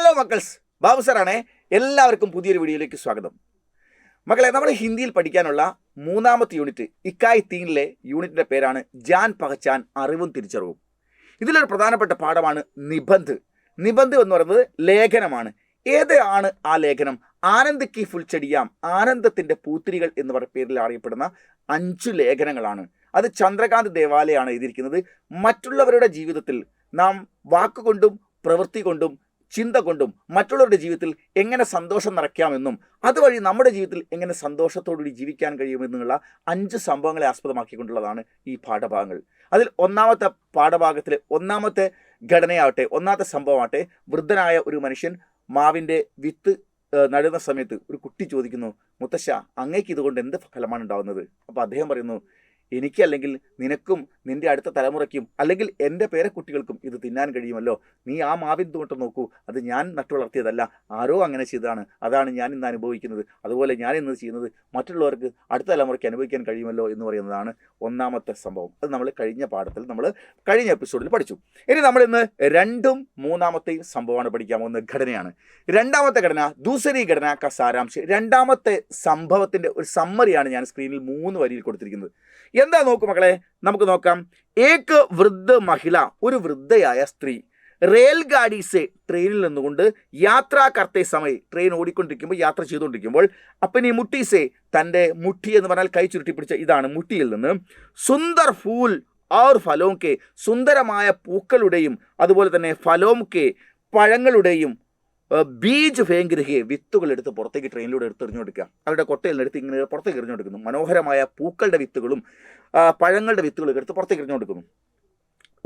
Hello മക്കൾസ്, Babu സാറാണേ. എല്ലാവർക്കും പുതിയൊരു വീഡിയോയിലേക്ക് സ്വാഗതം. മക്കളെ, നമ്മൾ ഹിന്ദിയിൽ പഠിക്കാനുള്ള മൂന്നാമത്തെ യൂണിറ്റ് ഇക്കായ് തീനിലെ യൂണിറ്റിൻ്റെ പേരാണ് ജാൻ പഹച്ചാൻ, അറിവും തിരിച്ചറിവും. ഇതിലൊരു പ്രധാനപ്പെട്ട പാഠമാണ് നിബന്ധ്. നിബന്ധ് എന്ന് പറയുന്നത് ലേഖനമാണ്. ഏതാണ് ആ ലേഖനം? ആനന്ദ് കി ഫുൽച്ചെടിയാം, ആനന്ദത്തിൻ്റെ പൂത്തിരികൾ എന്ന് പറയുന്ന പേരിൽ അറിയപ്പെടുന്ന 5 ലേഖനങ്ങളാണ്. അത് ചന്ദ്രകാന്ത് ദേവാലയാണ് എഴുതിയിരിക്കുന്നത്. മറ്റുള്ളവരുടെ ജീവിതത്തിൽ നാം വാക്കുകൊണ്ടും പ്രവൃത്തി കൊണ്ടും ചിന്ത കൊണ്ടും മറ്റുള്ളവരുടെ ജീവിതത്തിൽ എങ്ങനെ സന്തോഷം നിറയ്ക്കാമെന്നും അതുവഴി നമ്മുടെ ജീവിതത്തിൽ എങ്ങനെ സന്തോഷത്തോടുകൂടി ജീവിക്കാൻ കഴിയുമെന്നുള്ള 5 സംഭവങ്ങളെ ആസ്പദമാക്കിക്കൊണ്ടുള്ളതാണ് ഈ പാഠഭാഗങ്ങൾ. അതിൽ ഒന്നാമത്തെ പാഠഭാഗത്തിലെ ഒന്നാമത്തെ ഘടനയാവട്ടെ, ഒന്നാമത്തെ സംഭവമാവട്ടെ, വൃദ്ധനായ ഒരു മനുഷ്യൻ മാവിൻ്റെ വിത്ത് നടുന്ന സമയത്ത് ഒരു കുട്ടി ചോദിക്കുന്നു, മുത്തശ്ശ, അങ്ങേക്ക് ഇതുകൊണ്ട് എന്ത് ഫലമാണ് ഉണ്ടാകുന്നത്? അപ്പോൾ അദ്ദേഹം പറയുന്നു, എനിക്കല്ലെങ്കിൽ നിനക്കും നിൻ്റെ അടുത്ത തലമുറയ്ക്കും അല്ലെങ്കിൽ എൻ്റെ പേരക്കുട്ടികൾക്കും ഇത് തിന്നാൻ കഴിയുമല്ലോ. നീ ആ മാവിൻ തോട്ടം നോക്കൂ, അത് ഞാൻ നട്ടുവളർത്തിയതല്ല, ആരോ അങ്ങനെ ചെയ്തതാണ്. അതാണ് ഞാൻ ഇന്ന് അനുഭവിക്കുന്നത്. അതുപോലെ ഞാൻ ഇന്ന് ചെയ്യുന്നത് മറ്റുള്ളവർക്ക് അടുത്ത തലമുറയ്ക്ക് അനുഭവിക്കാൻ കഴിയുമല്ലോ എന്ന് പറയുന്നതാണ് ഒന്നാമത്തെ സംഭവം. അത് നമ്മൾ കഴിഞ്ഞ എപ്പിസോഡിൽ പഠിച്ചു. ഇനി നമ്മൾ ഇന്ന് 2ഉം 3ാമത്തെയും സംഭവമാണ് പഠിക്കാൻ പോകുന്നത്. ഘടനയാണ്. രണ്ടാമത്തെ ഘടന, ദൂസരി ഘടന ക സാരാംശ്. രണ്ടാമത്തെ സംഭവത്തിൻ്റെ ഒരു സമ്മറിയാണ് ഞാൻ സ്ക്രീനിൽ 3 വരിയിൽ കൊടുത്തിരിക്കുന്നത്. എന്താ നോക്കൂ മക്കളെ, നമുക്ക് നോക്കാം. ഏക് വൃദ്ധ മഹിള, ഒരു വൃദ്ധയായ സ്ത്രീ, റെയിൽ ഗാഡീസെ, ട്രെയിനിൽ നിന്നുകൊണ്ട്, യാത്രാ കർത്തേ സമയ, ട്രെയിൻ ഓടിക്കൊണ്ടിരിക്കുമ്പോൾ, യാത്ര ചെയ്തുകൊണ്ടിരിക്കുമ്പോൾ, അപ്പനി മുട്ടീസെ, തൻ്റെ മുട്ടി എന്ന് പറഞ്ഞാൽ കൈ ചുരുട്ടി പിടിച്ച ഇതാണ് മുട്ടിയിൽ നിന്ന്, സുന്ദർ ഫൂൽ ഔർ ഫലോം കെ, സുന്ദരമായ പൂക്കളുടെയും അതുപോലെ തന്നെ ഫലോം കെ, പഴങ്ങളുടെയും, ബീജ് ഫേങ്ഗ്രഹെ, വിത്തുകൾ എടുത്ത് പുറത്തേക്ക് ട്രെയിനിലൂടെ എറിഞ്ഞുകൊടുക്കുക. അവരുടെ കൊട്ടയിൽ നിന്ന് എടുത്ത് ഇങ്ങനെ പുറത്തേക്ക് എറിഞ്ഞുകൊടുക്കുന്നു. മനോഹരമായ പൂക്കളുടെ വിത്തുകളും പഴങ്ങളുടെ വിത്തുകളൊക്കെ എടുത്ത് പുറത്തേക്ക് എറിഞ്ഞുകൊടുക്കുന്നു.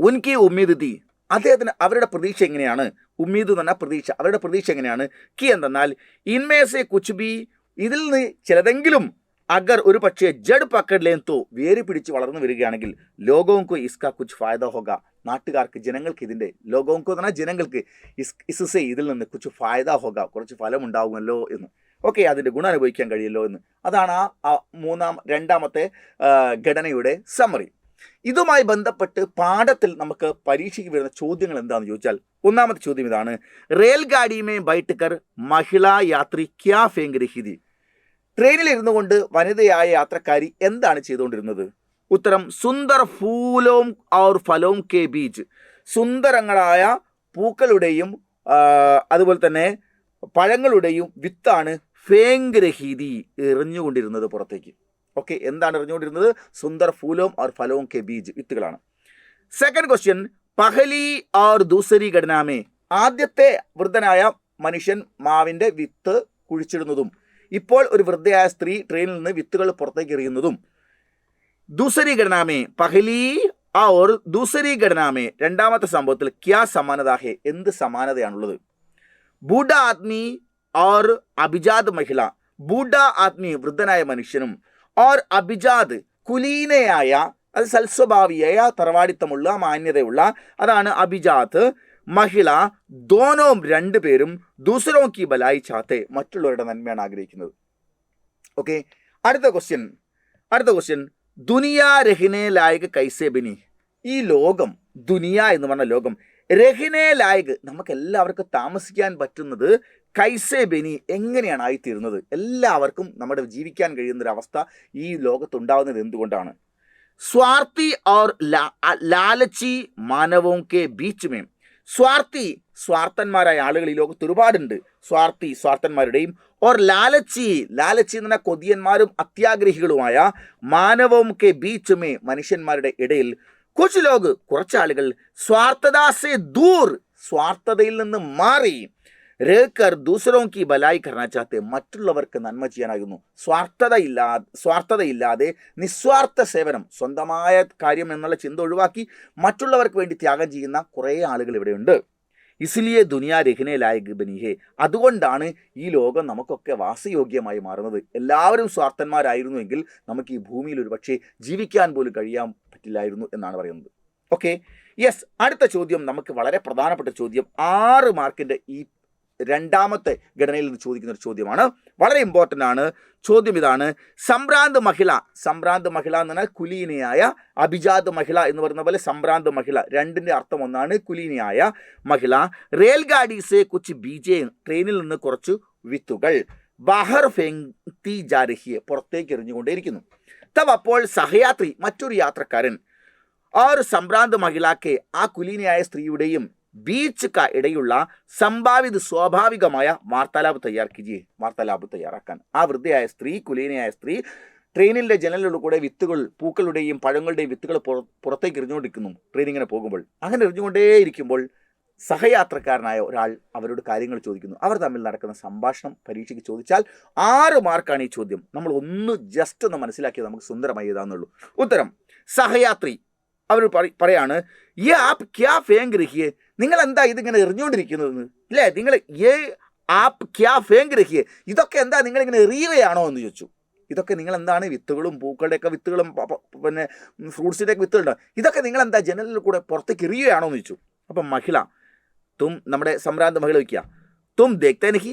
ഉൻകി ഉമ്മീദ് തീ, അദ്ദേഹത്തിന് അവരുടെ പ്രതീക്ഷ എങ്ങനെയാണ്? ഉമ്മീദ് എന്ന് പറഞ്ഞാൽ പ്രതീക്ഷ. അവരുടെ പ്രതീക്ഷ എങ്ങനെയാണ്? കി എന്തെന്നാൽ ഇൻമേസെ കുച്ച് ബി, ഇതിൽ നിന്ന് ചിലതെങ്കിലും, അഗർ ഒരു പക്ഷേ ജഡ് പക്കഡിലേന്തോ, വേര് പിടിച്ച് വളർന്നു വരികയാണെങ്കിൽ, ലോകോങ്കോ ഇസ്കാ കുച്ച് ഫായദ ഹോഗ, നാട്ടുകാർക്ക്, ജനങ്ങൾക്ക് ഇതിൻ്റെ, ലോകോങ്കോ എന്ന് പറഞ്ഞാൽ ജനങ്ങൾക്ക്, ഇസ്സെ ഇതിൽ നിന്ന് കുച്ച് ഫായദ ഹോഗ, കുറച്ച് ഫലം ഉണ്ടാകുമല്ലോ എന്ന്. ഓക്കെ, അതിൻ്റെ ഗുണം അനുഭവിക്കാൻ കഴിയുമല്ലോ എന്ന്. അതാണ് രണ്ടാമത്തെ ഘടനയുടെ സമ്മറി. ഇതുമായി ബന്ധപ്പെട്ട് പാഠത്തിൽ നമുക്ക് പരീക്ഷയ്ക്ക് വരുന്ന ചോദ്യങ്ങൾ എന്താണെന്ന് ചോദിച്ചാൽ, ഒന്നാമത്തെ ചോദ്യം ഇതാണ്, റെയിൽ ഗാഡിമേ ബൈഠ്കർ മഹിളാ യാത്രി ക്യാ ഫേങ്ക് രഹി തീ, ട്രെയിനിൽ ഇരുന്നു കൊണ്ട് വനിതയായ യാത്രക്കാരി എന്താണ് ചെയ്തുകൊണ്ടിരുന്നത്? ഉത്തരം, സുന്ദർ ഫൂലോം ഔർ ഫലോം കെ ബീജ്, സുന്ദരങ്ങളായ പൂക്കളുടെയും അതുപോലെ തന്നെ പഴങ്ങളുടെയും വിത്താണ് ഫേങ്ക് രഹീതി, എറിഞ്ഞുകൊണ്ടിരുന്നത് പുറത്തേക്ക്. ഓക്കെ, എന്താണ് എറിഞ്ഞുകൊണ്ടിരുന്നത്? സുന്ദർ ഫൂലോം ഔർ ഫലോം കെ ബീജ്, വിത്തുകളാണ്. സെക്കൻഡ് ക്വസ്റ്റ്യൻ, പഹലി ഔർ ദൂസരി ഘടനാമേ, ആദ്യത്തെ വൃദ്ധനായ മനുഷ്യൻ മാവിൻ്റെ വിത്ത് കുഴിച്ചിടുന്നതും ഇപ്പോൾ ഒരു വൃദ്ധയായ സ്ത്രീ ട്രെയിനിൽ നിന്ന് വിത്തുകൾ പുറത്തേക്ക് എറിയുന്നതും. ദൂസരി ഘടനാമേ, പഹലി ഔർ ദൂസരി ഘടനാമേ, രണ്ടാമത്തെ സംഭവത്തിൽ ക്യാ സമാനത ഹെ, എന്ത് സമാനതയാണുള്ളത്? ബൂഢ ആദ്മി ഔർ അഭിജാത് മഹിള, ബൂഢ ആദ്മി വൃദ്ധനായ മനുഷ്യനും, ഔർ അഭിജാത് കുലീനയായ, അത് സൽസ്വഭാവിയായ, തറവാടിത്തമുള്ള, മാന്യതയുള്ള, അതാണ് അഭിജാത് മഹിള, ദോനോം രണ്ടുപേരും, ദൂസരോ കി ബലായി ചാത്തെ, മറ്റുള്ളവരുടെ നന്മയാണ് ആഗ്രഹിക്കുന്നത്. ഓക്കെ, അടുത്ത ക്വസ്റ്റ്യൻ, ദുനിയ രഹിനെ ലായക് കൈസേ ബനി, ഈ ലോകം, ദുനിയ എന്ന് പറഞ്ഞ ലോകം, രഹിനെ ലായക്, നമുക്ക് എല്ലാവർക്കും താമസിക്കാൻ പറ്റുന്നത്, കൈസേ ബനി, എങ്ങനെയാണ് ആയിത്തീരുന്നത്? എല്ലാവർക്കും നമ്മുടെ ജീവിക്കാൻ കഴിയുന്നൊരവസ്ഥ ഈ ലോകത്തുണ്ടാകുന്നത് എന്തുകൊണ്ടാണ്? സ്വാർത്ഥി ഔർ ലാലച്ചി മാനവോം കെ ബീച്ച് മേ, സ്വാർത്ഥന്മാരായ ആളുകൾ ഈ ലോകത്ത് ഒരുപാടുണ്ട്. സ്വാർത്ഥന്മാരുടെയും, ഓർ ലാലച്ചി എന്ന് പറഞ്ഞാൽ കൊതിയന്മാരും അത്യാഗ്രഹികളുമായ, മാനവം കെ ബീച്ച് മേ, മനുഷ്യന്മാരുടെ ഇടയിൽ, കുച്ച് ലോഗ്, കുറച്ചാളുകൾ, സ്വാർത്ഥദാസെ ദൂർ, സ്വാർത്ഥതയിൽ നിന്ന് മാറി, രേക്കർ ദൂസരോ കി ബലായി കർണാ ചാത്തെ, മറ്റുള്ളവർക്ക് നന്മ ചെയ്യാനാകുന്നു. സ്വാർത്ഥതയില്ലാതെ നിസ്വാർത്ഥ സേവനം, സ്വന്തമായ കാര്യം എന്നുള്ള ചിന്ത ഒഴിവാക്കി മറ്റുള്ളവർക്ക് വേണ്ടി ത്യാഗം ചെയ്യുന്ന കുറേ ആളുകൾ ഇവിടെയുണ്ട്. ഇസ്ലിയെ ദുനിയ രഹിനെ ലായക് ബനിഹേ, അതുകൊണ്ടാണ് ഈ ലോകം നമുക്കൊക്കെ വാസയോഗ്യമായി മാറുന്നത്. എല്ലാവരും സ്വാർത്ഥന്മാരായിരുന്നുവെങ്കിൽ നമുക്ക് ഈ ഭൂമിയിൽ ഒരു പക്ഷേ ജീവിക്കാൻ പോലും കഴിയാൻ പറ്റില്ലായിരുന്നു എന്നാണ് പറയുന്നത്. Okay, yes. അടുത്ത ചോദ്യം നമുക്ക് വളരെ പ്രധാനപ്പെട്ട ചോദ്യം, 6 മാർക്കിൻ്റെ ഈ രണ്ടാമത്തെ ഘടനയിൽ നിന്ന് ചോദിക്കുന്ന ഒരു ചോദ്യമാണ്. വളരെ ഇമ്പോർട്ടൻ്റ് ആണ്. ചോദ്യം ഇതാണ്, സംഭ്രാന്ത് മഹിള എന്ന് പറഞ്ഞാൽ കുലീനയായ, അഭിജാത് മഹിള എന്ന് പറയുന്ന പോലെ സംഭ്രാന്ത് മഹിള, രണ്ടിൻ്റെ അർത്ഥം ഒന്നാണ്, കുലീനയായ മഹിള. റെയിൽഗാഡി സെ കുച്ച് ബീജേ, ട്രെയിനിൽ നിന്ന് കുറച്ച് വിത്തുകൾ, ബാഹർ ഫെങ്തി ജാ രഹി ഹെ, പുറത്തേക്ക് എറിഞ്ഞുകൊണ്ടേയിരിക്കുന്നു. തബ് അപ്പോൾ സഹയാത്രി, മറ്റൊരു യാത്രക്കാരൻ, और സംഭ്രാന്ത് മഹിളാക്ക്, ആ കുലീനയായ സ്ത്രീയുടെയും ബീച്ച് ക ഇടയുള്ള സംഭാവിത സ്വാഭാവികമായ വാർത്താലാപ് തയ്യാറാക്കാൻ. ആ വൃദ്ധയായ സ്ത്രീ, കുലീനയായ സ്ത്രീ ട്രെയിനിൻ്റെ ജനലിലുള്ള കൂടെ വിത്തുകൾ, പൂക്കളുടെയും പഴങ്ങളുടെയും വിത്തുകൾ പുറത്തേക്ക് എറിഞ്ഞുകൊണ്ടിരിക്കുന്നു ട്രെയിനിങ്ങനെ പോകുമ്പോൾ. അങ്ങനെ എറിഞ്ഞുകൊണ്ടേയിരിക്കുമ്പോൾ സഹയാത്രക്കാരനായ ഒരാൾ അവരോട് കാര്യങ്ങൾ ചോദിക്കുന്നു. അവർ തമ്മിൽ നടക്കുന്ന സംഭാഷണം പരീക്ഷയ്ക്ക് ചോദിച്ചാൽ 6 മാർക്കാണ് ഈ ചോദ്യം. നമ്മൾ ജസ്റ്റ് ഒന്ന് മനസ്സിലാക്കിയത് നമുക്ക് സുന്ദരമായി എഴുതാന്നുള്ളൂ. ഉത്തരം, സഹയാത്രി അവർ പറയാണ്, ഈ ആപ്പ് ക്യാ ഫേങ്ക് രഹിയെ, നിങ്ങൾ എന്താ ഇതിങ്ങനെ എറിഞ്ഞുകൊണ്ടിരിക്കുന്നതെന്ന്, ഇല്ലേ, നിങ്ങൾ ഏ ആപ്പ് ക്യാ ഫേങ്ക് രഹിയെ, ഇതൊക്കെ എന്താ നിങ്ങളിങ്ങനെ എറിയുകയാണോ എന്ന് ചോദിച്ചു. ഇതൊക്കെ നിങ്ങൾ എന്താണ്, വിത്തുകളും പൂക്കളുടെയൊക്കെ വിത്തുകളും പിന്നെ ഫ്രൂട്ട്സിൻ്റെയൊക്കെ വിത്തുകളുണ്ടോ, ഇതൊക്കെ നിങ്ങൾ എന്താ ജനലിൽ കൂടെ പുറത്തേക്ക് എറിയുകയാണോ എന്ന് ചോദിച്ചു. അപ്പം മഹിള, നമ്മുടെ സംഭ്രാന്ത മഹിള വയ്ക്കുക, തും ദേഖ്തേ നഹി,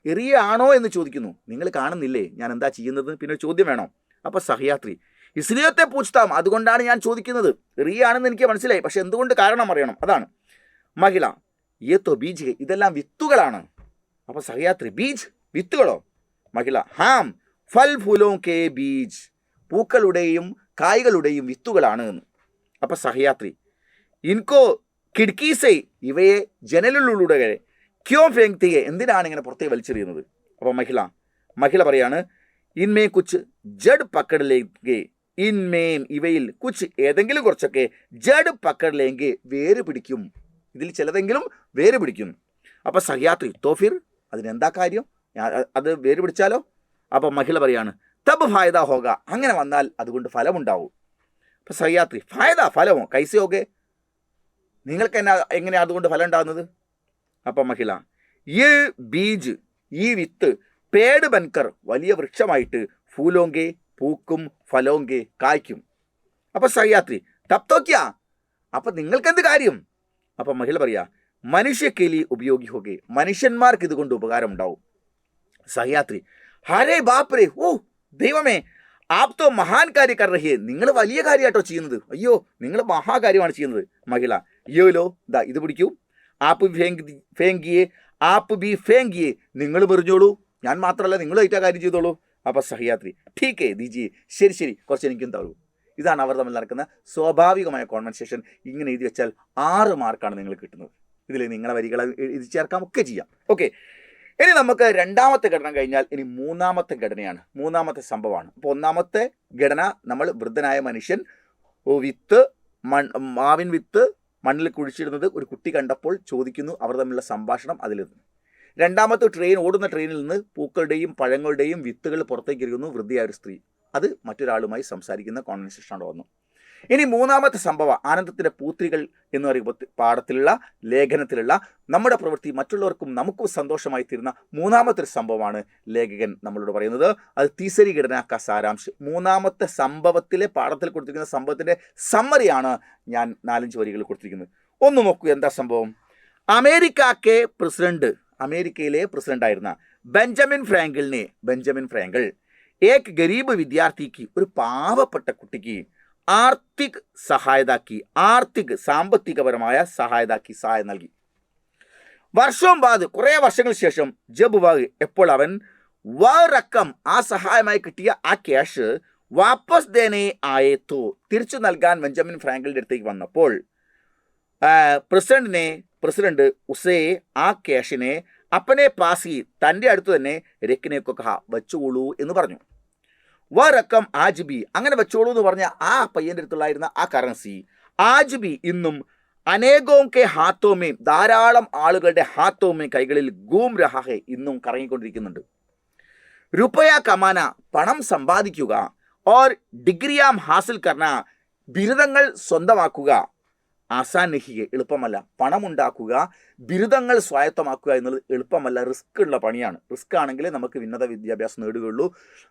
എറിയുകയാണോ എന്ന് ചോദിക്കുന്നു. നിങ്ങൾ കാണുന്നില്ലേ ഞാൻ എന്താ ചെയ്യുന്നത്, പിന്നെ ചോദ്യം വേണോ. അപ്പോൾ സഹയാത്രി, ഇസ്ലിയത്തെ പൂച്ച്താം, അതുകൊണ്ടാണ് ഞാൻ ചോദിക്കുന്നത്, എറിയാണെന്ന് എനിക്ക് മനസ്സിലായി, പക്ഷെ എന്തുകൊണ്ട് കാരണം അറിയണം, അതാണ്. മഹിള, യേ തോ ബീജ്, ഇതെല്ലാം വിത്തുകളാണ്. അപ്പോൾ സഹയാത്രി, ബീജ്, വിത്തുകളോ. മഹിള, ഹാം ഫൽ ഫൂലോ കെ ബീജ്, പൂക്കളുടെയും കായ്കളുടെയും വിത്തുകളാണ് എന്ന്. അപ്പോൾ സഹയാത്രി, ഇൻകോ കിഡ്കീസെ, ഇവയെ ജനലിലൂടെ ക്യോ ഫേങ്തിയെ, എന്തിനാണ് ഇങ്ങനെ പുറത്തേക്ക് വലിച്ചെറിയുന്നത്. അപ്പോൾ മഹിള പറയാണ്, ഇൻമേ കുച്ച് ജഡ് പക്കടിലേക്ക്, ഇൻമേം ഇവയിൽ കുച്ച് ഏതെങ്കിലും കുറച്ചൊക്കെ, ജഡ് പക്കടിലേക്ക് വേര് പിടിക്കും, ഇതിൽ ചിലതെങ്കിലും വേര് പിടിക്കും. അപ്പോൾ സഹയാത്രി, തോഫിർ, അതിനെന്താ കാര്യം, അത് വേര് പിടിച്ചാലോ. അപ്പോൾ മഹിള പറയാണ്, തബ് ഫായദ ഹോക, അങ്ങനെ വന്നാൽ അതുകൊണ്ട് ഫലമുണ്ടാവും. അപ്പോൾ സഹയാത്രി, ഫലമോ കൈസെ ഹോകെ, നിങ്ങൾക്ക് എങ്ങനെയാണ് അതുകൊണ്ട് ഫലം ഉണ്ടാകുന്നത്. അപ്പം മഹിള, ഈ ബീജ്, ഈ വിത്ത്, പേട് ബൻകർ, വലിയ വൃക്ഷമായിട്ട്, ഫൂലോങ്കെ, പൂക്കും, ഫലോങ്കെ, കായ്ക്കും. അപ്പം സഹയാത്രി, തപ്തോക്യാ, അപ്പം നിങ്ങൾക്കെന്ത് കാര്യം. അപ്പം മഹിള പറയാ, മനുഷ്യക്കേലി ഉപയോഗി ഹോകെ, മനുഷ്യന്മാർക്ക് ഇതുകൊണ്ട് ഉപകാരം ഉണ്ടാവും. സഹയാത്രി, ഹരേ ബാപ്രേ, ഓ ദൈവമേ, ആപ് തോ മഹാൻ കാര്യ കർ രഹിയെ, നിങ്ങൾ വലിയ കാര്യമായിട്ടോ ചെയ്യുന്നത്, അയ്യോ നിങ്ങൾ മഹാകാര്യമാണ് ചെയ്യുന്നത്. മഹിള, യോലോ, ദാ ഇത് പിടിക്കൂ, ആപ്പ് ഫേങ്കിയെ ആപ്പ് ബി ഫേങ്കിയെ, നിങ്ങൾ എറിഞ്ഞോളൂ, ഞാൻ മാത്രമല്ല നിങ്ങളും ഏറ്റ കാര്യം ചെയ്തോളൂ. അപ്പോൾ സഹയാത്രി, ടീക്കേ ദീജിയെ, ശരി കുറച്ച് എനിക്കും തരൂ. ഇതാണ് അവർ തമ്മിൽ നടക്കുന്ന സ്വാഭാവികമായ കോൺവെർസേഷൻ. ഇങ്ങനെ എഴുതി വെച്ചാൽ 6 മാർക്കാണ് നിങ്ങൾ കിട്ടുന്നത്. ഇതിൽ നിങ്ങളെ വരികളെ എഴുതി ചേർക്കാം, ഒക്കെ ചെയ്യാം. ഓക്കെ, ഇനി നമുക്ക് രണ്ടാമത്തെ ഘടന കഴിഞ്ഞാൽ ഇനി മൂന്നാമത്തെ ഘടനയാണ്, മൂന്നാമത്തെ സംഭവമാണ്. അപ്പോൾ ഒന്നാമത്തെ ഘടന, നമ്മൾ വൃദ്ധനായ മനുഷ്യൻ വിത്ത്, മാവിൻ വിത്ത് മണ്ണിൽ കുഴിച്ചിടുന്നത് ഒരു കുട്ടി കണ്ടപ്പോൾ ചോദിക്കുന്നു, അവർ തമ്മിലുള്ള സംഭാഷണം അതിലിരുന്നു. രണ്ടാമത്തെ ഓടുന്ന ട്രെയിനിൽ നിന്ന് പൂക്കളുടെയും പഴങ്ങളുടെയും വിത്തുകൾ പുറത്തേക്ക് എറിയുന്നു വൃദ്ധയായ ഒരു സ്ത്രീ, അത് മറ്റൊരാളുമായി സംസാരിക്കുന്ന കോൺവെർസേഷനോട് വന്നു. ഇനി മൂന്നാമത്തെ സംഭവം, ആനന്ദത്തിൻ്റെ പൂത്രികൾ എന്ന് പറയുമ്പോൾ പാഠത്തിലുള്ള ലേഖനത്തിലുള്ള നമ്മുടെ പ്രവൃത്തി മറ്റുള്ളവർക്കും നമുക്കും സന്തോഷമായി തീരുന്ന മൂന്നാമത്തെ ഒരു സംഭവമാണ് ലേഖകൻ നമ്മളോട് പറയുന്നത്. അത് തീസരി ഘടനാക്ക സാരാംശ്, മൂന്നാമത്തെ സംഭവത്തിലെ പാഠത്തിൽ കൊടുത്തിരിക്കുന്ന സംഭവത്തിൻ്റെ സമ്മറിയാണ് ഞാൻ 4-5 വരികൾ കൊടുത്തിരിക്കുന്നത്. ഒന്ന് നോക്കൂ, എന്താ സംഭവം. അമേരിക്കയിലെ പ്രസിഡന്റായിരുന്ന ബെഞ്ചമിൻ ഫ്രാങ്കിൾ ഏക് ഗരീബ് വിദ്യാർത്ഥിക്ക്, ഒരു പാവപ്പെട്ട കുട്ടിക്ക് സാമ്പത്തികപരമായ സഹായം നൽകി. വർഷവും ബാദ്, കുറേ വർഷങ്ങൾക്ക് ശേഷം, ജബ് വാഗ്, എപ്പോൾ അവൻ റക്കം, ആ സഹായമായി കിട്ടിയ ആ ക്യാഷ് വാപ്പസ് ദേനെ ആയേത്തോ, തിരിച്ചു നൽകാൻ ബെഞ്ചമിൻ ഫ്രാങ്കിളിൻ്റെ അടുത്തേക്ക് വന്നപ്പോൾ പ്രസിഡന്റ് ഉസേ ആ ക്യാഷിനെ അപ്പനെ പാസി, തൻ്റെ അടുത്ത് തന്നെ രക്കിനെക്കൊക്കെ വച്ചുകൊള്ളൂ എന്ന് പറഞ്ഞു. റക്കം ആജ് ബി, അങ്ങനെ വെച്ചോളൂ എന്ന് പറഞ്ഞ ആ പയ്യൻ്റെ അടുത്തുള്ളായിരുന്ന ആ കറൻസി ആജ് ബി ഇന്നും അനേകവും കെ ഹാത്തോമേം, ധാരാളം ആളുകളുടെ ഹാത്തോമേം, കൈകളിൽ ഗൂം രഹാഹെ, ഇന്നും കറങ്ങിക്കൊണ്ടിരിക്കുന്നുണ്ട്. രുപയ കമാന, പണം സമ്പാദിക്കുക, ഓർ ഡിഗ്രിയാം ഹാസിൽ കർണ, ബിരുദങ്ങൾ സ്വന്തമാക്കുക, ആസാൻ നഹിയെ, എളുപ്പമല്ല. പണമുണ്ടാക്കുക, ബിരുദങ്ങൾ സ്വായത്തമാക്കുക എന്നുള്ളത് എളുപ്പമല്ല, റിസ്ക് ഉള്ള പണിയാണ്. റിസ്ക് ആണെങ്കിൽ നമുക്ക് ഉന്നത വിദ്യാഭ്യാസം നേടുകയുള്ളൂ,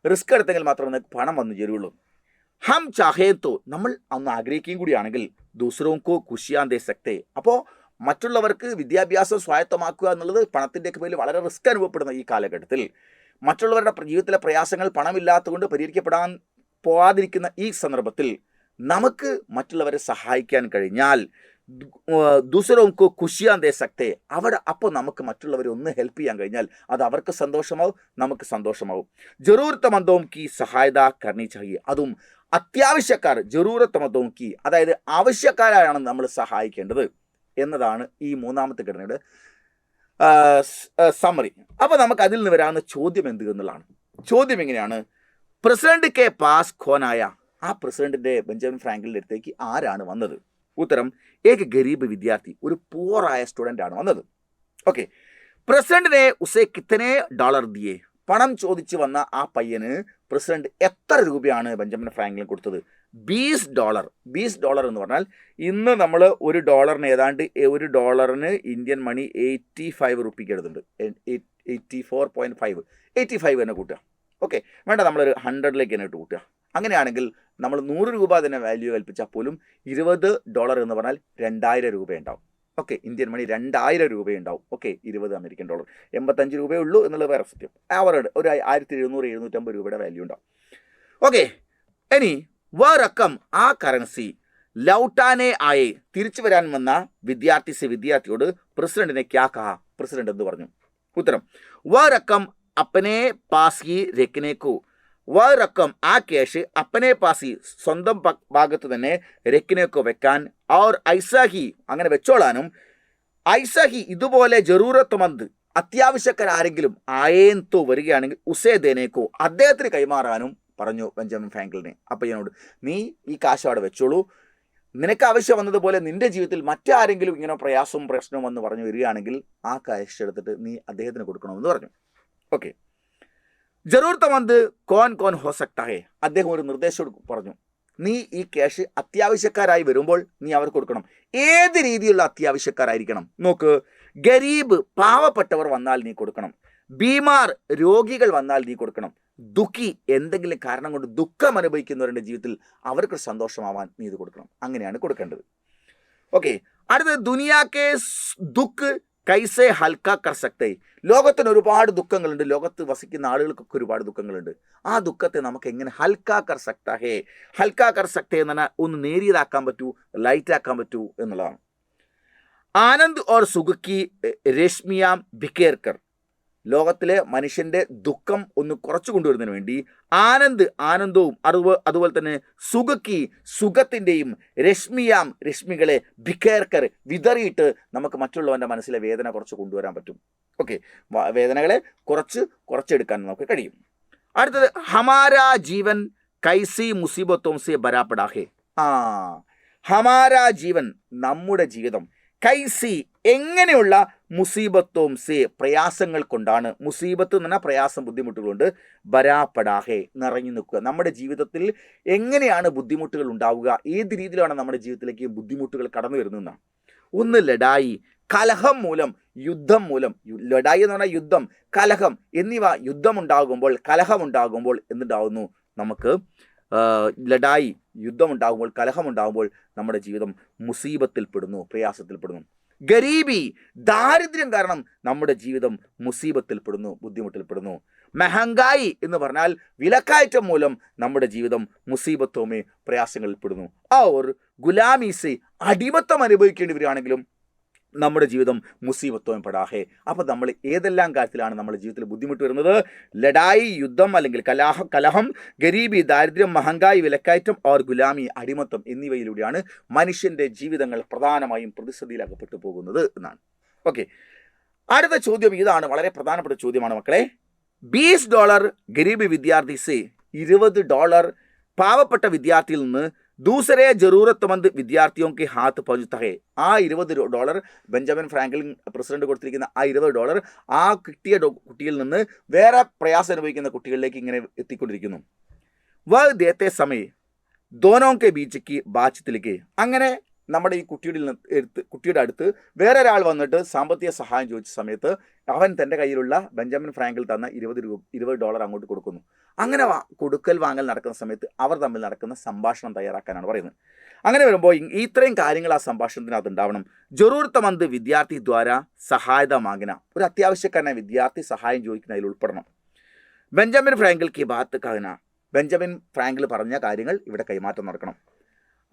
റിസ്ക് എടുത്തെങ്കിൽ മാത്രമേ നമുക്ക് പണം വന്നു ചേരുകയുള്ളൂ. ഹം ചാഹേത്തോ, നമ്മൾ ഒന്ന് ആഗ്രഹിക്കുകയും കൂടിയാണെങ്കിൽ ദൂസറോക്കോ ഖുഷിയാൻ ദേ സക്തേ, അപ്പോൾ മറ്റുള്ളവർക്ക് വിദ്യാഭ്യാസം സ്വായത്തമാക്കുക എന്നുള്ളത് പണത്തിൻ്റെയൊക്കെ പേരിൽ വളരെ റിസ്ക് അനുഭവപ്പെടുന്ന ഈ കാലഘട്ടത്തിൽ മറ്റുള്ളവരുടെ ജീവിതത്തിലെ പ്രയാസങ്ങൾ പണമില്ലാത്തതുകൊണ്ട് പരിഹരിക്കപ്പെടാൻ പോകാതിരിക്കുന്ന ഈ സന്ദർഭത്തിൽ നമുക്ക് മറ്റുള്ളവരെ സഹായിക്കാൻ കഴിഞ്ഞാൽ ദൂസരോംകോ ഖുഷിയാൻ ദേ സക്തേ, അവിടെ അപ്പോൾ നമുക്ക് മറ്റുള്ളവരെ ഒന്ന് ഹെൽപ്പ് ചെയ്യാൻ കഴിഞ്ഞാൽ അത് അവർക്ക് സന്തോഷമാവും, നമുക്ക് സന്തോഷമാവും. ജറൂരത്തമന്ദോം കി സഹായത കർണി ചാഹിയെ, അതും അത്യാവശ്യക്കാർ ജറൂരത്തമന്ദോം കി, അതായത് ആവശ്യക്കാരാണ് നമ്മൾ സഹായിക്കേണ്ടത് എന്നതാണ് ഈ മൂന്നാമത്തെ ഘടനയുടെ സമ്മറി. അപ്പോൾ നമുക്ക് അതിൽ നിന്ന് വരാവുന്ന ചോദ്യം എന്ത് എന്നുള്ളതാണ്. ചോദ്യം എങ്ങനെയാണ്? പ്രസിഡന്റ് കെ പാസ് ഖോനായ, ആ പ്രസിഡന്റിന്റെ ബെഞ്ചമിൻ ഫ്രാങ്ക്ലിൻ്റെ അടുത്തേക്ക് ആരാണ് വന്നത്? ഉത്തരം, ഏക ഗരീബ് വിദ്യാർത്ഥി, ഒരു പൂറായ സ്റ്റുഡൻ്റ് ആണ് വന്നത്. ഓക്കെ, പ്രസിഡന്റിനെ ഉസേ കിത്തനെ ഡോളർ ദിയേ, പണം ചോദിച്ച് വന്ന ആ പയ്യന് പ്രസിഡന്റ് എത്ര രൂപയാണ് ബെഞ്ചമിൻ ഫ്രാങ്ക്ലിൻ കൊടുത്തത്? $20. $20 എന്ന് പറഞ്ഞാൽ ഇന്ന് നമ്മൾ ഒരു ഡോളറിന് ഏതാണ്ട് ഒരു ഡോളറിന് ഇന്ത്യൻ മണി 85 റുപ്പിക്ക് എടുത്തുണ്ട്. 84.5 85 തന്നെ കൂട്ടുക. ഓക്കെ, വേണ്ട നമ്മളൊരു 100ലേക്ക് തന്നെ ഇട്ട് കൂട്ടുക. അങ്ങനെയാണെങ്കിൽ നമ്മൾ 100 രൂപ തന്നെ വാല്യൂ കൽപ്പിച്ചാൽ പോലും $20 എന്ന് പറഞ്ഞാൽ 2000 രൂപ ഉണ്ടാവും. ഓക്കെ, ഇന്ത്യൻ മണി 2000 രൂപയുണ്ടാവും. ഓക്കെ, $20 അമേരിക്കൻ ഡോളർ 85 രൂപയേ ഉള്ളൂ എന്നുള്ളത് വേറെ സത്യം. ആവറേഡ് ഒരു 1700-1750 രൂപയുടെ വാല്യൂ ഉണ്ടാവും. ഓക്കെ, ഇനി വറക്കം ആ കറൻസി ലൗട്ടാനെ ആയെ, തിരിച്ചു വരാൻ വന്ന വിദ്യാർത്ഥിയോട് പ്രസിഡന്റിനെ ക്യാ കഹാ, പ്രസിഡന്റ് എന്ന് പറഞ്ഞു? ഉത്തരം, വറക്കം അപ്പനെ പാസ് രക്കിനേക്കു, വറക്കം ആ ക്യാഷ് അപ്പനെ പാസി സ്വന്തം ഭാഗത്ത് തന്നെ രക്കിനേക്കോ വെക്കാൻ, ഔർ ഐസാഹി അങ്ങനെ വെച്ചോളാനും, ഐസാഹി ഇതുപോലെ ജറൂറത്തുമന്ത് അത്യാവശ്യക്കാരെങ്കിലും ആയേന്തോ വരികയാണെങ്കിൽ ഉസേ ദേനേക്കോ അദ്ദേഹത്തിന് കൈമാറാനും പറഞ്ഞു ബെഞ്ചമിൻ ഫ്രാങ്ക്ലിനെ. അപ്പയ്യനോട്, നീ ഈ കാശ് അവിടെ വെച്ചോളൂ, നിനക്ക് ആവശ്യം വന്നതുപോലെ നിന്റെ ജീവിതത്തിൽ മറ്റാരെങ്കിലും ഇങ്ങനെ പ്രശ്നവും എന്ന് പറഞ്ഞു വരികയാണെങ്കിൽ ആ കാശ് എടുത്തിട്ട് നീ അദ്ദേഹത്തിന് കൊടുക്കണമെന്ന് പറഞ്ഞു. ഓക്കെ, ജറൂർത്തമന്ത് കോൻ ഹോ സക്താ ഹേ, അദ്ദേഹം ഒരു നിർദ്ദേശം പറഞ്ഞു. നീ ഈ ക്യാഷ് അത്യാവശ്യക്കാരായി വരുമ്പോൾ നീ അവർക്ക് കൊടുക്കണം. ഏത് രീതിയിലുള്ള അത്യാവശ്യക്കാരായിരിക്കണം? നോക്ക്, ഗരീബ് പാവപ്പെട്ടവർ വന്നാൽ നീ കൊടുക്കണം, ബീമാർ രോഗികൾ വന്നാൽ നീ കൊടുക്കണം, ദുഃഖി എന്തെങ്കിലും കാരണം കൊണ്ട് ദുഃഖം അനുഭവിക്കുന്നവരുടെ ജീവിതത്തിൽ അവർക്ക് സന്തോഷമാവാൻ നീ ഇത് കൊടുക്കണം. അങ്ങനെയാണ് കൊടുക്കേണ്ടത്. ഓക്കെ, അടുത്തത് ദുനിയാക്കെ ദുഃഖ് കൈസേ ഹൽക്ക കർ സക്തേ, ലോകത്തിന് ഒരുപാട് ദുഃഖങ്ങളുണ്ട്, ലോകത്ത് വസിക്കുന്ന ആളുകൾക്കൊക്കെ ഒരുപാട് ദുഃഖങ്ങളുണ്ട്. ആ ദുഃഖത്തെ നമുക്ക് എങ്ങനെ ഹൽക്ക കർ സക്താ ഹേ, ഹൽക്ക കർ സക്തേ എന്ന് പറഞ്ഞാൽ ഒന്ന് നേരിയതാക്കാൻ പറ്റൂ, ലൈറ്റ് ആക്കാൻ പറ്റൂ എന്നുള്ളതാണ്. ആനന്ദ് ഓർ സുഖി രശ്മിയാം ബിക്കേർക്കർ, ലോകത്തിലെ മനുഷ്യൻ്റെ ദുഃഖം ഒന്ന് കുറച്ചു കൊണ്ടുവരുന്നതിന് വേണ്ടി ആനന്ദവും അതുപോലെ തന്നെ സുഖത്തിൻ്റെയും രശ്മികളെ ഭിക്കേർക്കർ വിതറിയിട്ട് നമുക്ക് മറ്റുള്ളവൻ്റെ മനസ്സിലെ വേദന കുറച്ച് കൊണ്ടുവരാൻ പറ്റും. ഓക്കെ, വേദനകളെ കുറച്ചെടുക്കാൻ നമുക്ക് കഴിയും. അടുത്തത് ഹമാരാ ജീവൻ കൈസി മുസീബത്തോം സെ ബരാപടാ ഹേ, ഹമാരാ ജീവൻ നമ്മുടെ ജീവിതം, കൈസി എങ്ങനെയുള്ള മുസീബത്തോം സേ പ്രയാസങ്ങൾ കൊണ്ടാണ്, മുസീബത്ത് എന്ന് പറഞ്ഞാൽ പ്രയാസം ബുദ്ധിമുട്ടുകളുണ്ട്, ബരാപടാഹേ നിറഞ്ഞു നിൽക്കുക. നമ്മുടെ ജീവിതത്തിൽ എങ്ങനെയാണ് ബുദ്ധിമുട്ടുകൾ ഉണ്ടാവുക, ഏത് രീതിയിലാണ് നമ്മുടെ ജീവിതത്തിലേക്ക് ബുദ്ധിമുട്ടുകൾ കടന്നു വരുന്നതെന്നാണ്. ഒന്ന് ലഡായി, കലഹം മൂലം, യുദ്ധം മൂലം. ലഡായി എന്ന് പറഞ്ഞാൽ യുദ്ധം, കലഹം എന്നിവ കലഹമുണ്ടാകുമ്പോൾ എന്തുണ്ടാവുന്നു? നമുക്ക് ലഡായി യുദ്ധമുണ്ടാകുമ്പോൾ, കലഹമുണ്ടാകുമ്പോൾ നമ്മുടെ ജീവിതം മുസീബത്തിൽപ്പെടുന്നു, പ്രയാസത്തിൽപ്പെടുന്നു. ഗരീബി ദാരിദ്ര്യം കാരണം നമ്മുടെ ജീവിതം മുസീബത്തിൽപ്പെടുന്നു, ബുദ്ധിമുട്ടിൽപ്പെടുന്നു. മെഹങ്കായി എന്ന് പറഞ്ഞാൽ വിലക്കയറ്റം മൂലം നമ്മുടെ ജീവിതം മുസീബത്തോമേ പ്രയാസങ്ങളിൽപ്പെടുന്നു. ഓർ ഗുലാമീസെ അടിമത്തം അനുഭവിക്കേണ്ടി വരികയാണെങ്കിലും നമ്മുടെ ജീവിതം മുസീബത്തോം പെടാഹേ. അപ്പോൾ നമ്മൾ ഏതെല്ലാം കാര്യത്തിലാണ് നമ്മുടെ ജീവിതത്തിൽ ബുദ്ധിമുട്ട് വരുന്നത്? ലഡായി യുദ്ധം അല്ലെങ്കിൽ കലഹം, ഗരീബി ദാരിദ്ര്യം, മഹങ്കായി വിലക്കയറ്റം, ഓർ ഗുലാമി അടിമത്തം എന്നിവയിലൂടെയാണ് മനുഷ്യൻ്റെ ജീവിതങ്ങൾ പ്രധാനമായും പ്രതിസന്ധിയിലകപ്പെട്ടു പോകുന്നത് എന്നാണ്. ഓക്കെ, അടുത്ത ചോദ്യം ഇതാണ്, വളരെ പ്രധാനപ്പെട്ട ചോദ്യമാണ് മക്കളെ. $20 ഗരീബ് വിദ്യാർത്ഥി സെ, $20 പാവപ്പെട്ട വിദ്യാർത്ഥിയിൽ നിന്ന് ദൂസരെ ജറൂറത്തുമന്ത് വിദ്യാർത്ഥിയോ കെ ഹാത്ത് പਹੁഞ്ചുത്ത ഹേ, ആ $20 ബെഞ്ചമിൻ ഫ്രാങ്ക്ലിൻ പ്രസിഡന്റ് കൊടുത്തിരിക്കുന്ന ആ $20 ആ കിട്ടിയ കുട്ടിയിൽ നിന്ന് വേറെ പ്രയാസം അനുഭവിക്കുന്ന കുട്ടികളിലേക്ക് ഇങ്ങനെ എത്തിക്കൊണ്ടിരിക്കുന്നു. വ ദേത്തെ സമയ ദോനോ കെ ബീച്ചയ്ക്ക് ബാച്ചിത്തിലേക്ക്, അങ്ങനെ നമ്മുടെ ഈ കുട്ടിയുടെ അടുത്ത് വേറെ ഒരാൾ വന്നിട്ട് സാമ്പത്തിക സഹായം ചോദിച്ച സമയത്ത് അവൻ തൻ്റെ കയ്യിലുള്ള ബെഞ്ചമിൻ ഫ്രാങ്ക്ലിൻ തന്ന $20 അങ്ങോട്ട് കൊടുക്കുന്നു. അങ്ങനെ കൊടുക്കൽ വാങ്ങൽ നടക്കുന്ന സമയത്ത് അവർ തമ്മിൽ നടക്കുന്ന സംഭാഷണം തയ്യാറാക്കാനാണ് പറയുന്നത്. അങ്ങനെ വരുമ്പോൾ ഇത്രയും കാര്യങ്ങൾ ആ സംഭാഷണത്തിനകത്ത് ഉണ്ടാവണം. ജറൂർത്തമന്ത് വിദ്യാർത്ഥി ദ്വാര സഹായത മാങ്ങന, ഒരു അത്യാവശ്യക്കാരനായ വിദ്യാർത്ഥി സഹായം ചോദിക്കുന്നതിൽ ഉൾപ്പെടണം. ബെഞ്ചമിൻ ഫ്രാങ്കിൾ കി ബാത്ത് കഹന, ബെഞ്ചമിൻ ഫ്രാങ്കിൾ പറഞ്ഞ കാര്യങ്ങൾ ഇവിടെ കൈമാറ്റം നടക്കണം.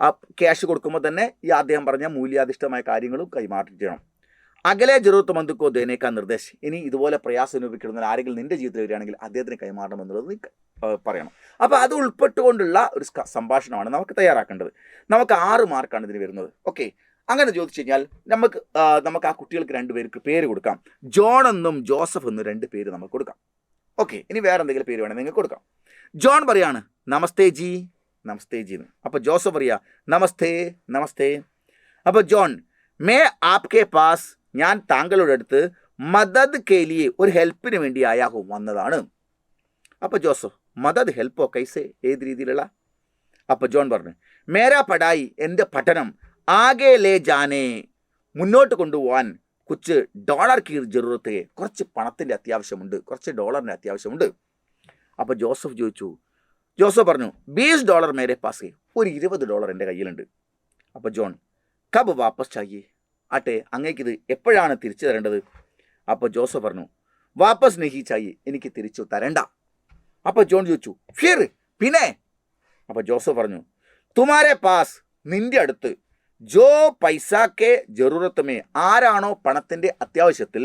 ആ ക്യാഷ് കൊടുക്കുമ്പോൾ തന്നെ ഈ അദ്ദേഹം പറഞ്ഞ മൂല്യാധിഷ്ഠമായ കാര്യങ്ങളും കൈമാറ്റം ചെയ്യണം. അകലെ ജറൂറത്തുമന്ദുക്കോ ദേനേക്കാ നിർദ്ദേശം, ഇനി ഇതുപോലെ പ്രയാസം അനുഭവിക്കുന്ന ആരെങ്കിലും നിന്റെ ജീവിതത്തിൽ വരികയാണെങ്കിൽ അദ്ദേഹത്തിന് കൈമാറണം എന്നുള്ളത് നീ പറയണം. അപ്പോൾ അത് ഉൾപ്പെട്ടുകൊണ്ടുള്ള ഒരു സംഭാഷണമാണ് നമുക്ക് തയ്യാറാക്കേണ്ടത്. നമുക്ക് 6 മാർക്കാണ് ഇതിന് വരുന്നത്. ഓക്കെ, അങ്ങനെ ചോദിച്ചു കഴിഞ്ഞാൽ നമുക്ക് ആ കുട്ടികൾക്ക് 2 പേർക്ക് പേര് കൊടുക്കാം. ജോൺ എന്നും ജോസഫ് എന്നും 2 പേര് നമുക്ക് കൊടുക്കാം. ഓക്കെ, ഇനി വേറെ എന്തെങ്കിലും പേര് വേണമെങ്കിൽ നിങ്ങൾക്ക് കൊടുക്കാം. ജോൺ പറയാണ് നമസ്തേ ജി, നമസ്തേ ജി എന്ന്. അപ്പോൾ ജോസഫ് പറയാ നമസ്തേ നമസ്തേ. അപ്പോൾ ജോൺ മേ ആപ്കെ പാസ്, ഞാൻ താങ്കളുടെ അടുത്ത് മദദ് കേലിയെ, ഒരു ഹെൽപ്പിന് വേണ്ടി ആയാഹും വന്നതാണ്. അപ്പോൾ ജോസഫ് മദദ് ഹെൽപ്പോ കൈസേ, ഏത് രീതിയിലുള്ള? അപ്പോൾ ജോൺ പറഞ്ഞു മേരാ പഠായി, എൻ്റെ പഠനം ആകെ ലേ ജാനേ, മുന്നോട്ട് കൊണ്ടുപോകാൻ കുച്ച് ഡോളർ കീ ജറൂറത്ത്, കുറച്ച് പണത്തിൻ്റെ അത്യാവശ്യമുണ്ട്, കുറച്ച് ഡോളറിൻ്റെ അത്യാവശ്യമുണ്ട്. അപ്പോൾ ജോസഫ് പറഞ്ഞു $20 മേരെ പാസ്, ഒരു $20 എൻ്റെ കയ്യിലുണ്ട്. അപ്പോൾ ജോൺ കബ് വാപ്പസ് ചായേ, ആട്ടെ അങ്ങേക്കിത് എപ്പോഴാണ് തിരിച്ചു തരേണ്ടത്? അപ്പോൾ ജോസഫ് പറഞ്ഞു വാപ്പസ് നഹി ചായേ, എനിക്ക് തിരിച്ചു തരണ്ട. അപ്പോൾ ജോൺ ചോദിച്ചു ഫിർ, പിന്നെ? അപ്പോൾ ജോസഫ് പറഞ്ഞു തുമാരെ പാസ്, നിന്റെ അടുത്ത് ജോ പൈസാക്കെ ജറൂറത്തുമേ, ആരാണോ പണത്തിൻ്റെ അത്യാവശ്യത്തിൽ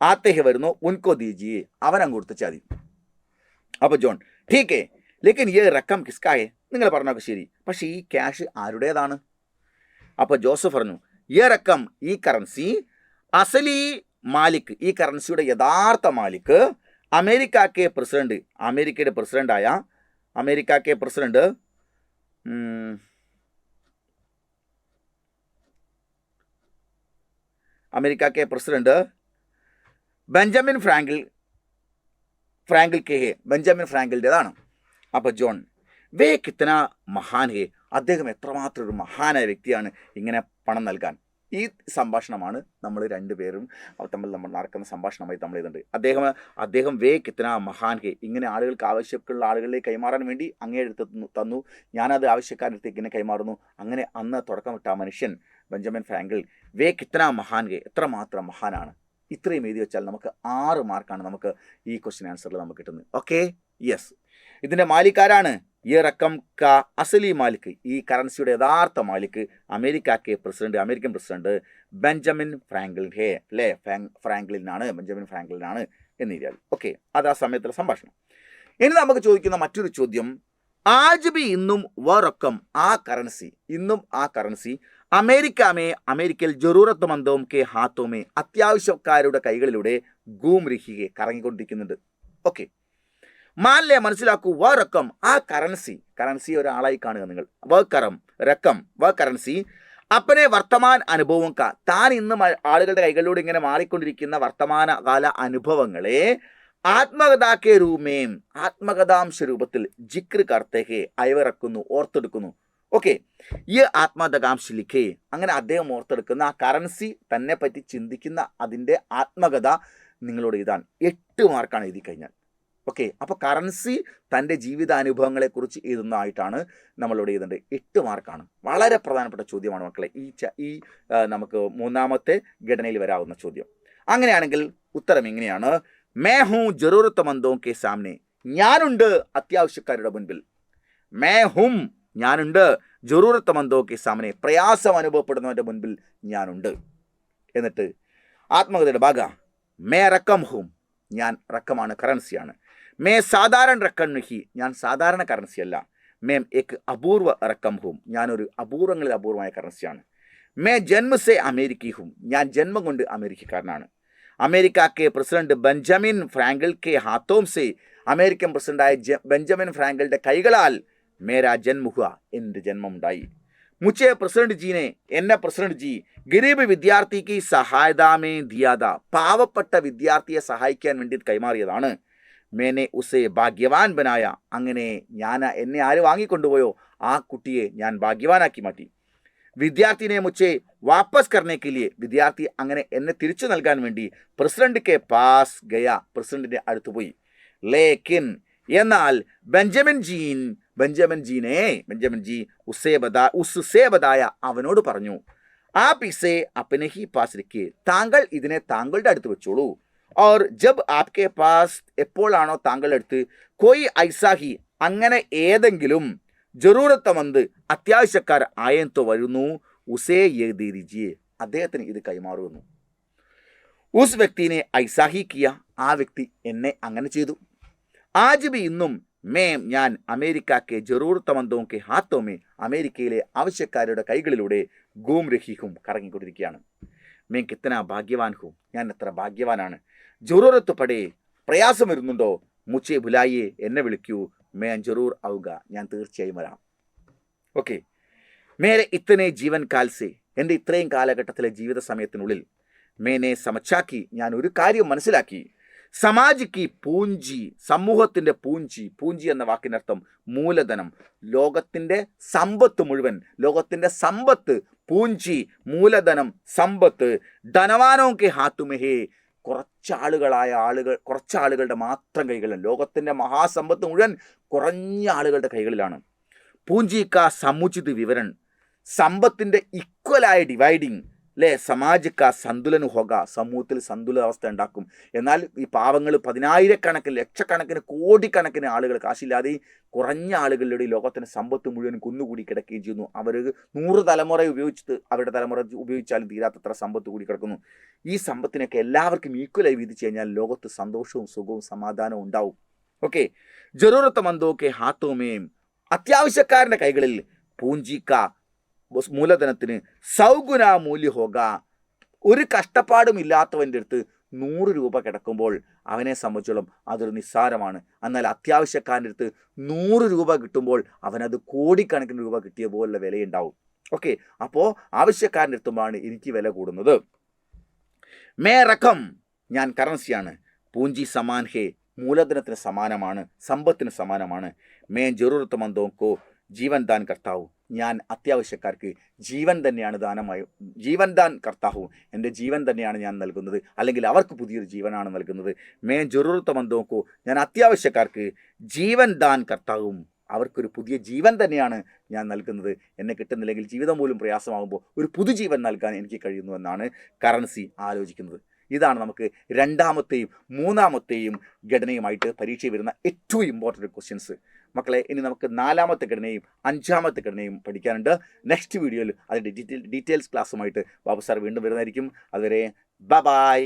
ആത്തേഹ് വരുന്നു ഉൻകോ ദീജിയെ, അവനങ്ങ് കൊടുത്തുച്ചാൽ മതി. അപ്പോൾ ജോൺ ടീക്കേ ലേക്കിൻ ഈ റക്കം കിസ്കായേ, നിങ്ങൾ പറഞ്ഞൊക്കെ ശരി, പക്ഷേ ഈ ക്യാഷ് ആരുടേതാണ്? അപ്പോൾ ജോസഫ് പറഞ്ഞു ഈ റക്കം, ഈ കറൻസി അസലി മാലിക്, ഈ കറൻസിയുടെ യഥാർത്ഥ മാലിക് അമേരിക്കക്കെ പ്രസിഡന്റ്, അമേരിക്കയുടെ പ്രസിഡൻ്റായ അമേരിക്കക്കെ പ്രസിഡന്റ് ബെഞ്ചമിൻ ഫ്രാങ്കിൾ കെ ഹെ, ബെഞ്ചമിൻ ഫ്രാങ്കിളിൻ്റെതാണ്. അപ്പോൾ ജോൺ വേ കിത്തന മഹാൻ ഹേ, അദ്ദേഹം എത്രമാത്രം ഒരു മഹാനായ വ്യക്തിയാണ് ഇങ്ങനെ പണം നൽകാൻ. ഈ സംഭാഷണമാണ് നമ്മൾ 2 പേരും തമ്മിൽ നമ്മൾ നടക്കുന്ന സംഭാഷണമായി നമ്മൾ ഇതുണ്ട്. അദ്ദേഹം വേ കിത്തന മഹാൻ ഹേ, ഇങ്ങനെ ആളുകൾക്ക് ആവശ്യമുള്ള ആളുകളിലേക്ക് കൈമാറാൻ വേണ്ടി അങ്ങേടുത്ത് തന്നു, ഞാനത് ആവശ്യക്കാരടുത്തേക്ക് ഇങ്ങനെ കൈമാറുന്നു. അങ്ങനെ അന്ന് തുടക്കമിട്ട ആ മനുഷ്യൻ ബെഞ്ചമിൻ ഫ്രാങ്കിൾ വേ കിത്തന മഹാൻ ഹേ, എത്രമാത്രം മഹാനാണ്. ഇത്രയും എഴുതി വെച്ചാൽ നമുക്ക് 6 മാർക്കാണ് നമുക്ക് ഈ ക്വസ്റ്റ്യൻ ആൻസറിൽ നമുക്ക് കിട്ടുന്നത്. Okay, yes. ഇതിൻ്റെ മാലിക്കാരാണ് ഈ റക്കം ക അസലി മാലിക്, ഈ കറൻസിയുടെ യഥാർത്ഥ മാലിക് അമേരിക്കക്കെ അമേരിക്കൻ പ്രസിഡന്റ് ബെഞ്ചമിൻ ഫ്രാങ്കിൾ ഹേ, അല്ലേ? ബെഞ്ചമിൻ ഫ്രാങ്കിളിനാണ് എന്ന് എഴുതിയാൽ. ഓക്കെ, അത് ആ സമയത്തുള്ള സംഭാഷണം. ഇനി നമുക്ക് ചോദിക്കുന്ന മറ്റൊരു ചോദ്യം, ആജ് ബി ഇന്നും റക്കം, ആ കറൻസി അമേരിക്കയിൽ ജറൂറത്ത് മന്ദവും കെ ഹാത്തോമേ, അത്യാവശ്യക്കാരുടെ കൈകളിലൂടെ ഗൂം രഹിയെ, കറങ്ങിക്കൊണ്ടിരിക്കുന്നുണ്ട്. ഓക്കെ, മാലിലെ മനസ്സിലാക്കൂ റക്കം, ആ കറൻസി ഒരാളായി കാണുക നിങ്ങൾ. കറൻസി അപ്പനെ വർത്തമാൻ അനുഭവം താൻ ഇന്ന് ആളുകളുടെ കൈകളിലൂടെ ഇങ്ങനെ മാറിക്കൊണ്ടിരിക്കുന്ന വർത്തമാനകാല അനുഭവങ്ങളെ ആത്മകഥാംശ രൂപത്തിൽ ജിക്ർ കർത്തേഹെ, അയവിറക്കുന്നു, ഓർത്തെടുക്കുന്നു. ഓക്കെ, ഈ ആത്മകഥാംശ ലിഖേ, അങ്ങനെ അദ്ദേഹം ഓർത്തെടുക്കുന്ന ആ കറൻസി തന്നെ പറ്റി ചിന്തിക്കുന്ന അതിൻ്റെ ആത്മകഥ നിങ്ങളോട് എഴുതാൻ 8 മാർക്കാണ് എഴുതി കഴിഞ്ഞാൽ. ഓക്കെ, അപ്പോൾ കറൻസി തൻ്റെ ജീവിതാനുഭവങ്ങളെക്കുറിച്ച് എഴുതുന്നതായിട്ടാണ് നമ്മളിവിടെ എഴുതേണ്ടത്. 8 മാർക്കാണ്. വളരെ പ്രധാനപ്പെട്ട ചോദ്യമാണ് മക്കളെ. ഈ നമുക്ക് 3ാമത്തെ ഘടനയിൽ വരാവുന്ന ചോദ്യം. അങ്ങനെയാണെങ്കിൽ ഉത്തരം എങ്ങനെയാണ്? മേ ഹൂ ജറൂറത്ത് മന്ദോ കെ സാമനെ, ഞാനുണ്ട് അത്യാവശ്യക്കാരുടെ മുൻപിൽ. മേ ഹും, ഞാനുണ്ട്. ജറൂറത്ത് മന്ദോ കെ സാമനെ, പ്രയാസം അനുഭവപ്പെടുന്നവൻ്റെ മുൻപിൽ ഞാനുണ്ട്. എന്നിട്ട് ആത്മകഥയുടെ ഭാഗ മേ റക്കം ഹും, ഞാൻ റക്കമാണ്, കറൻസിയാണ്. മേ സാധാരണ റക്കം നഹി, ഞാൻ സാധാരണ കറൻസിയല്ല. മേം എക് അപൂർവ റക്കം ഹും, ഞാനൊരു അപൂർവങ്ങളിൽ അപൂർവമായ കറൻസിയാണ്. മേ ജന്മസെ അമേരിക്കി ഹും, ഞാൻ ജന്മം കൊണ്ട് അമേരിക്കക്കാരനാണ്. അമേരിക്കക്കെ പ്രസിഡന്റ് ബെഞ്ചമിൻ ഫ്രാങ്കിൾ കെ ഹാത്തോം സെ, അമേരിക്കൻ പ്രസിഡന്റായ ബെഞ്ചമിൻ ഫ്രാങ്കിളുടെ കൈകളാൽ മേരാ ജന്മ ഹുവ, എൻ്റെ ജന്മമുണ്ടായി. മുച്ചേ പ്രസിഡന്റ് ജീനെ, എന്നെ പ്രസിഡന്റ് ജി ഗരീബ് വിദ്യാർത്ഥിക്ക് സഹായതാമേ ദിയാദ, പാവപ്പെട്ട വിദ്യാർത്ഥിയെ സഹായിക്കാൻ വേണ്ടി കൈമാറിയതാണ്. മേനെ ഉസേ ഭാഗ്യവാൻ ബനായ, അങ്ങനെ എന്നെ ആര് വാങ്ങിക്കൊണ്ടുപോയോ ആ കുട്ടിയെ ഞാൻ ഭാഗ്യവാനാക്കി മാറ്റി. വിദ്യാർത്ഥിനെ മുച്ചേ വാപ്പസ് കർണേക്ക് ലിയേ, വിദ്യാർത്ഥി അങ്ങനെ എന്നെ തിരിച്ചു നൽകാൻ വേണ്ടി പ്രസിഡന്റ് കെ പാസ് ഗയ, പ്രസിഡന്റിന്റെ അടുത്ത് പോയി. ലേക്കിൻ, എന്നാൽ ബെഞ്ചമിൻ ജി ഉസ്സേ ബതായ, അവനോട് പറഞ്ഞു, ആ പിസേ അപ്പനെ ഹി പാസ് രഖിയേ, താങ്കൾ ഇതിനെ താങ്കളുടെ അടുത്ത് വെച്ചോളൂ. और जब आपके पास എപ്പോഴാണോ താങ്കളുടെ അടുത്ത് കോയി ഐസാഹി അങ്ങനെ ഏതെങ്കിലും ജറൂറത്തമന്ത് അത്യാവശ്യക്കാർ ആയന്തോ വരുന്നു ഉസേ യേ ദേ ദീജിയേ അദ്ദേഹത്തിന് ഇത് കൈമാറുന്നു. ഉസ് വ്യക്തിനെ ഐസാഹി കിയ ആ വ്യക്തി എന്നെ അങ്ങനെ ചെയ്തു. ആജ് ബി ഇന്നും ഞാൻ അമേരിക്കയ്ക്ക് ജറൂറത്തമന്തോക്കെ ഹാത്തോമേ അമേരിക്കയിലെ ആവശ്യക്കാരുടെ കൈകളിലൂടെ ഗൂം രഹിഹും കറങ്ങിക്കൊണ്ടിരിക്കുകയാണ്. മേം കിത്തന ഭാഗ്യവാൻ ഹും ഞാൻ എത്ര ഭാഗ്യവാനാണ്. ജറൂറത്ത് പടേ പ്രയാസം വരുന്നുണ്ടോ മുച്ചേ ബുലായിയെ എന്നെ വിളിക്കൂ മേൻ ജറൂർ ആവുക ഞാൻ തീർച്ചയായും വരാം. ഓക്കെ, മേരെ ഇത്തനെ ജീവൻ കാൽസെ എൻ്റെ ഇത്രയും കാലഘട്ടത്തിലെ ജീവിത സമയത്തിനുള്ളിൽ മേനെ സമച്ചാക്കി ഞാൻ ഒരു കാര്യം മനസ്സിലാക്കി. സമാജ് കി പൂഞ്ചി സമൂഹത്തിൻ്റെ പൂഞ്ചി എന്ന വാക്കിനർത്ഥം മൂലധനം, ലോകത്തിൻ്റെ സമ്പത്ത് മുഴുവൻ, ലോകത്തിൻ്റെ സമ്പത്ത് പൂഞ്ചി മൂലധനം സമ്പത്ത് ധനവാനോ കെ ഹാത്തുമെഹേ കുറച്ചാളുകളുടെ മാത്രം കൈകളിലാണ്. ലോകത്തിൻ്റെ മഹാസമ്പത്ത് മുഴുവൻ കുറഞ്ഞ ആളുകളുടെ കൈകളിലാണ്. പൂഞ്ചി കാ സമുചിത് വിവരൺ സമ്പത്തിൻ്റെ ഈക്വലായ ഡിവൈഡിങ് അല്ലേ, സമാജ് കാ സന്തുലൻ ഹോക സമൂഹത്തിൽ സന്തുലിതാവസ്ഥ ഉണ്ടാക്കും. എന്നാൽ ഈ പാവങ്ങൾ പതിനായിരക്കണക്കിന് ലക്ഷക്കണക്കിന് കോടിക്കണക്കിന് ആളുകൾ കാശില്ലാതെ കുറഞ്ഞ ആളുകളുടെ ലോകത്തിൻ്റെ സമ്പത്ത് മുഴുവൻ കുന്നുകൂടി കിടക്കുകയും ചെയ്യുന്നു. അവർ 100 തലമുറ ഉപയോഗിച്ചിട്ട് അവരുടെ തലമുറ ഉപയോഗിച്ചാലും തീരാത്തത്ര സമ്പത്ത് കൂടി കിടക്കുന്നു. ഈ സമ്പത്തിനൊക്കെ എല്ലാവർക്കും ഈക്വലായി വീതിച്ചു കഴിഞ്ഞാൽ ലോകത്ത് സന്തോഷവും സുഖവും സമാധാനവും ഉണ്ടാവും. ഓക്കെ, ജറൂറത്തമന്തോക്കെ ഹാത്തോമേം അത്യാവശ്യക്കാരൻ്റെ കൈകളിൽ പൂഞ്ചിക്ക മൂലധനത്തിന് സൗഗുണ മൂല്യ ഹോക ഒരു കഷ്ടപ്പാടും ഇല്ലാത്തവൻ്റെ അടുത്ത് 100 രൂപ കിടക്കുമ്പോൾ അവനെ സംബന്ധിച്ചോളം അതൊരു നിസ്സാരമാണ്. എന്നാൽ അത്യാവശ്യക്കാരൻ്റെ അടുത്ത് 100 രൂപ കിട്ടുമ്പോൾ അവനത് കോടിക്കണക്കിന് രൂപ കിട്ടിയ പോലുള്ള വിലയുണ്ടാവും. ഓക്കെ, അപ്പോൾ ആവശ്യക്കാരൻ്റെ അടുത്തുമാണ് എനിക്ക് വില കൂടുന്നത്. മേ റഖം ഞാൻ കറൻസിയാണ്. പൂഞ്ചി സമാൻ ഹേ മൂലധനത്തിന് സമാനമാണ്, സമ്പത്തിന് സമാനമാണ്. മേ ജറൂറത്തമന്തോക്കോ ജീവൻ ദാൻ കർത്താവു ഞാൻ അത്യാവശ്യക്കാർക്ക് ജീവൻ തന്നെയാണ് ജീവൻ ദാൻ കർത്താവു എൻ്റെ ജീവൻ തന്നെയാണ് ഞാൻ നൽകുന്നത്, അല്ലെങ്കിൽ അവർക്ക് പുതിയൊരു ജീവനാണ് നൽകുന്നത്. മേ ജറൂറത്തമന്തോക്കോ ഞാൻ അത്യാവശ്യക്കാർക്ക് ജീവൻ ദാൻ കർത്താവും അവർക്കൊരു പുതിയ ജീവൻ തന്നെയാണ് ഞാൻ നൽകുന്നത്. എന്നെ കിട്ടുന്നില്ലെങ്കിൽ ജീവിതം പോലും പ്രയാസമാകുമ്പോൾ ഒരു പുതുജീവൻ നൽകാൻ എനിക്ക് കഴിയുന്നു എന്നാണ് കറൻസി ആലോചിക്കുന്നത്. ഇതാണ് നമുക്ക് രണ്ടാമത്തെയും മൂന്നാമത്തെയും ഘടനയുമായിട്ട് പരീക്ഷയിൽ വരുന്ന ഏറ്റവും ഇമ്പോർട്ടൻറ്റ് ക്വസ്റ്റ്യൻസ്. മക്കളെ, ഇനി നമുക്ക് 4ാമത്തെ ഘടനയും 5ാമത്തെ ഘടനയും പഠിക്കാനുണ്ട്. നെക്സ്റ്റ് വീഡിയോയിൽ അതിൻ്റെ ഡീറ്റെയിൽസ് ക്ലാസ്സുമായിട്ട് ബാബു സാർ വീണ്ടും വരുന്നതായിരിക്കും. അതുവരെ ബൈ.